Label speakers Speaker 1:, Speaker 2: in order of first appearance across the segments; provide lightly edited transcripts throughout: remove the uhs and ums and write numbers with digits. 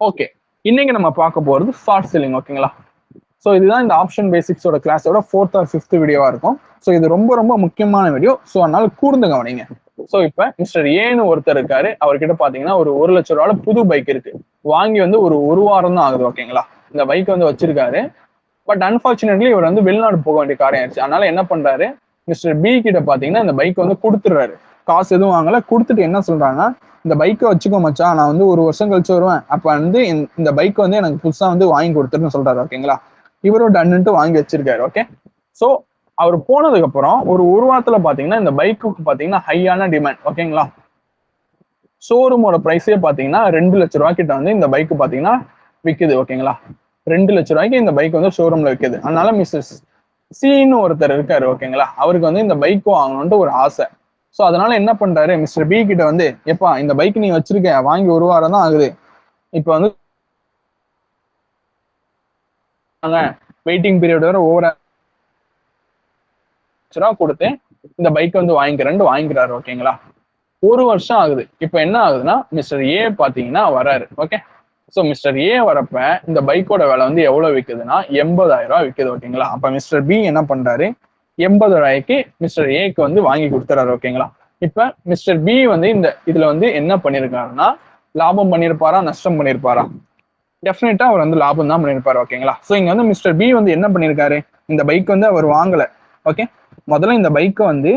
Speaker 1: Okay, இன்னைக்கு நம்ம பார்க்க போறது ஷார்ட் செல்லிங். ஓகேங்களா? ஸோ இதுதான் இந்த ஆப்ஷன் பேசிக்ஸோட கிளாஸோட 4th or 5th வீடியோவா இருக்கும். ஸோ இது ரொம்ப ரொம்ப முக்கியமான வீடியோ. ஸோ அதனால கூர்ந்து கவனிங்க. ஸோ இப்போ மிஸ்டர் ஏன்னு ஒருத்தர் இருக்காரு. அவர்கிட்ட பாத்தீங்கன்னா ஒரு 1,00,000 ரூபாய் புது பைக் இருக்கு. வாங்கி வந்து ஒரு வாரம் தான் ஆகுது. ஓகேங்களா? இந்த பைக் வந்து வச்சிருக்காரு. பட் அன்பார்ச்சுனேட்லி இவர் வந்து வெளிநாடு போக வேண்டிய காரியம் ஆயிடுச்சு. அதனால என்ன பண்றாரு, மிஸ்டர் பி கிட்ட பாத்தீங்கன்னா இந்த பைக் வந்து கொடுத்துடுறாரு. காசு எதுவும் வாங்கல. கொடுத்துட்டு என்ன சொல்றாங்க, இந்த பைக்கை வச்சுக்கோ மச்சான், நான் வந்து ஒரு வருஷம் கழிச்சு வருவேன், அப்ப வந்து இந்த பைக் வந்து எனக்கு புதுசா வந்து வாங்கி கொடுத்துருன்னு சொல்றாரு. ஓகேங்களா? இவரும் டன்னுட்டு வாங்கி வச்சிருக்காரு. ஓகே, ஸோ அவர் போனதுக்கு அப்புறம் ஒரு வாரத்துல பாத்தீங்கன்னா இந்த பைக்குக்கு பாத்தீங்கன்னா ஹையான டிமாண்ட். ஓகேங்களா? ஷோரூமோட பிரைஸே பாத்தீங்கன்னா 2,00,000 ரூபாய் கிட்ட வந்து இந்த பைக் பாத்தீங்கன்னா விக்குது. ஓகேங்களா? 2,00,000 ரூபாய்க்கு இந்த பைக் வந்து ஷோரூம்ல விற்குது. அதனால மிஸ்ஸஸ் சின்னு ஒருத்தர் இருக்காரு. ஓகேங்களா? அவருக்கு வந்து இந்த பைக் வாங்கணும்ட்டு ஒரு ஆசை. ஸோ அதனால என்ன பண்றாரு, மிஸ்டர் பி கிட்ட வந்து, எப்பா இந்த பைக் நீ வச்சிருக்க, வாங்கி ஒரு வாரம் தான் ஆகுது, இப்ப வந்து வெயிட்டிங் பீரியட் வர ஓவர கொடுத்து இந்த பைக் வந்து வாங்கிக்கிறாரு. ஓகேங்களா? ஒரு வருஷம் ஆகுது. இப்ப என்ன ஆகுதுன்னா மிஸ்டர் ஏ பாத்தீங்கன்னா வராரு. ஓகே, ஸோ மிஸ்டர் ஏ வரப்ப இந்த பைக்கோட விலை வந்து எவ்வளவு விற்குதுன்னா 80,000 ரூபாய் விற்குது. ஓகேங்களா? அப்ப மிஸ்டர் பி என்ன பண்றாரு, 80 ரூபாய்க்கு மிஸ்டர் ஏக்கு வந்து வாங்கி கொடுத்துறாரு. ஓகேங்களா? இப்ப மிஸ்டர் பி வந்து இதுல வந்து என்ன பண்ணிருக்காருன்னா, லாபம் பண்ணிருப்பாரா நஷ்டம் பண்ணிருப்பாரா? டெஃபினட்டா அவர் வந்து லாபம் தான் பண்ணிருப்பாரு. ஓகேங்களா? ஸோ இங்க வந்து மிஸ்டர் பி வந்து என்ன பண்ணிருக்காரு, இந்த பைக் வந்து அவர் வாங்கல. ஓகே, முதல்ல இந்த பைக்கை வந்து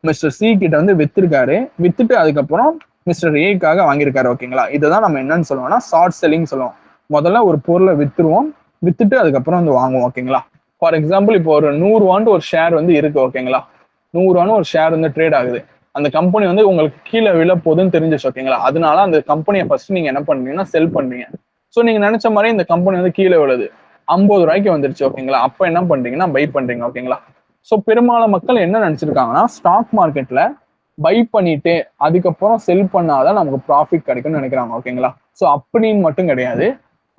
Speaker 1: மிஸ்டர் சி கிட்ட வந்து வித்திருக்காரு. வித்துட்டு அதுக்கப்புறம் மிஸ்டர் ஏக்காக வாங்கியிருக்காரு. ஓகேங்களா? இதுதான் நம்ம என்னன்னு சொல்லுவோம்னா ஷார்ட் செல்லிங் சொல்லுவோம். முதல்ல ஒரு பொருளை வித்துருவோம், வித்துட்டு அதுக்கப்புறம் வந்து வாங்குவோம். ஓகேங்களா? ஃபார் எக்ஸாம்பிள் இப்போ ஒரு 100 ரூபான்னு ஒரு ஷேர் வந்து இருக்கு. ஓகேங்களா? 100 ரூபான்னு ஒரு ஷேர் வந்து ட்ரேட் ஆகுது. அந்த கம்பெனி வந்து உங்களுக்கு கீழே விழ போகுதுன்னு தெரிஞ்சிச்சு. ஓகேங்களா? அதனால அந்த கம்பெனியை ஃபர்ஸ்ட் நீங்க என்ன பண்றீங்கன்னா செல் பண்றீங்க. ஸோ நீங்க நினைச்ச மாதிரி இந்த கம்பெனி வந்து கீழே விழுது, 50 ரூபாய்க்கு வந்துருச்சு. ஓகேங்களா? அப்ப என்ன பண்றீங்கன்னா பை பண்றீங்க. ஓகேங்களா? ஸோ பெரும்பாலான மக்கள் என்ன நினைச்சிருக்காங்கன்னா, ஸ்டாக் மார்க்கெட்ல பை பண்ணிட்டு அதுக்கப்புறம் செல் பண்ணாதான் நமக்கு ப்ராஃபிட் கிடைக்கும்னு நினைக்கிறாங்க. ஓகேங்களா? ஸோ அப்படின்னு மட்டும் கிடையாது.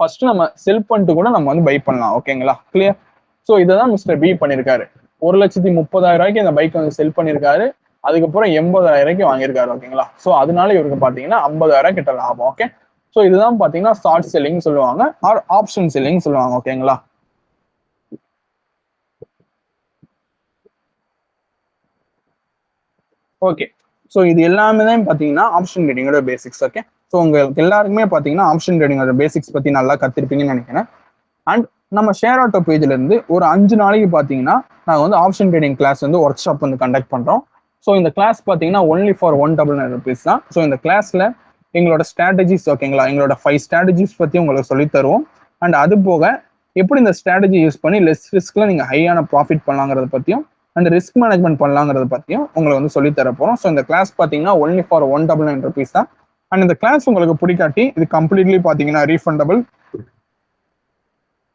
Speaker 1: ஃபர்ஸ்ட் நம்ம செல் பண்ணிட்டு கூட நம்ம வந்து பை பண்ணலாம். ஓகேங்களா? கிளியர்? ஸோ இதான் மிஸ்டர் பி பண்ணிருக்காரு. 1,30,000 ரூபாய்க்கு இந்த பைக் வந்து செல் பண்ணிருக்காரு. அதுக்கப்புறம் 80,000 ரூபாய்க்கு வாங்கியிருக்காரு. ஓகேங்களா? ஸோ அதனால இவருக்கு பாத்தீங்கன்னா 50,000 கிட்ட லாபம். ஓகே, ஸோ இதுதான் பாத்தீங்கன்னா ஷார்ட் செல்லிங் சொல்லுவாங்க, ஆர் ஆப்ஷன் செல்லிங் சொல்லுவாங்க. ஓகேங்களா? ஓகே, ஸோ இது எல்லாமே தான் பாத்தீங்கன்னா ஆப்ஷன் ட்ரேடிங்கோட பேசிக்ஸ். ஓகே, ஸோ உங்களுக்கு எல்லாருக்குமே பாத்தீங்கன்னா ஆப்ஷன் ட்ரேடிங்கோட பேசிக்ஸ் பத்தி நல்லா கத்திருப்பீங்கன்னு நினைக்கிறேன். அண்ட் நம்ம ஷேர் ஆட்டோ பேஜ்ல இருந்து ஒரு 5 நாளைக்கு பாத்தீங்கன்னா நாங்கள் வந்து ஆப்ஷன் ட்ரேடிங் கிளாஸ் வந்து ஒர்க் ஷாப் வந்து கண்டக்ட் பண்றோம். ஸோ இந்த கிளாஸ் பாத்தீங்கன்னா ஒன்லி ஃபார் 199 rupees தான். ஸோ இந்த கிளாஸ்ல எங்களோட ஸ்ட்ராட்டஜிஸ், ஓகேங்களா, எங்களோட 5 ஸ்ட்ராட்டஜிஸ் பத்தி உங்களுக்கு சொல்லி தருவோம். அண்ட் அது போக எப்படி இந்த ஸ்ட்ராட்டஜி யூஸ் பண்ணி லெஸ் ரிஸ்க்ல நீங்க ஹையான ப்ராஃபிட் பண்ணலாங்கிறத பத்தியும் அண்ட் ரிஸ்க் மேனேஜ்மெண்ட் பண்ணலாங்கிறத பத்தியும் உங்களுக்கு வந்து சொல்லி தர போறோம். ஸோ இந்த கிளாஸ் பாத்தீங்கன்னா ஒன்லி ஃபார் 199 rupees தான். அண்ட் இந்த கிளாஸ் உங்களுக்கு பிடிக்காட்டி இது கம்ப்ளீட்லி பாத்தீங்கன்னா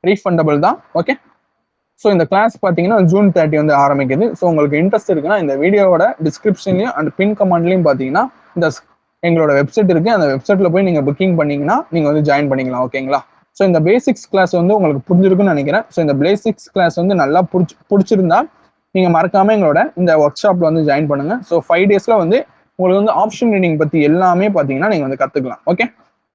Speaker 1: ரீஃபண்டபிள் தான். ஓகே, ஸோ இந்த கிளாஸ் பார்த்தீங்கன்னா ஜூன் 30 வந்து ஆரம்பிக்குது. ஸோ உங்களுக்கு இன்ட்ரெஸ்ட் இருக்குன்னா இந்த வீடியோவோட டிஸ்கிரிப்ஷன்லையும் அண்ட் பின் கமெண்ட்லையும் பார்த்தீங்கன்னா இந்த எங்களோட வெப்சைட் இருக்கு. அந்த வெப்சைட்ல போய் நீங்க புக்கிங் பண்ணீங்கன்னா நீங்க வந்து ஜாயின் பண்ணிக்கலாம். ஓகேங்களா? ஸோ இந்த பேசிக்ஸ் கிளாஸ் வந்து உங்களுக்கு புரிஞ்சிருக்குன்னு நினைக்கிறேன். ஸோ இந்த பேசிக்ஸ் கிளாஸ் வந்து நல்லா பிடிச்சிருந்தா நீங்க மறக்காம எங்களோட இந்த ஒர்க் ஷாப்ல வந்து ஜாயின் பண்ணுங்க. ஸோ 5 daysல வந்து உங்களுக்கு வந்து ஆப்ஷன் ட்ரேடிங் பத்தி எல்லாமே பார்த்தீங்கன்னா நீங்க வந்து கத்துக்கலாம். ஓகே,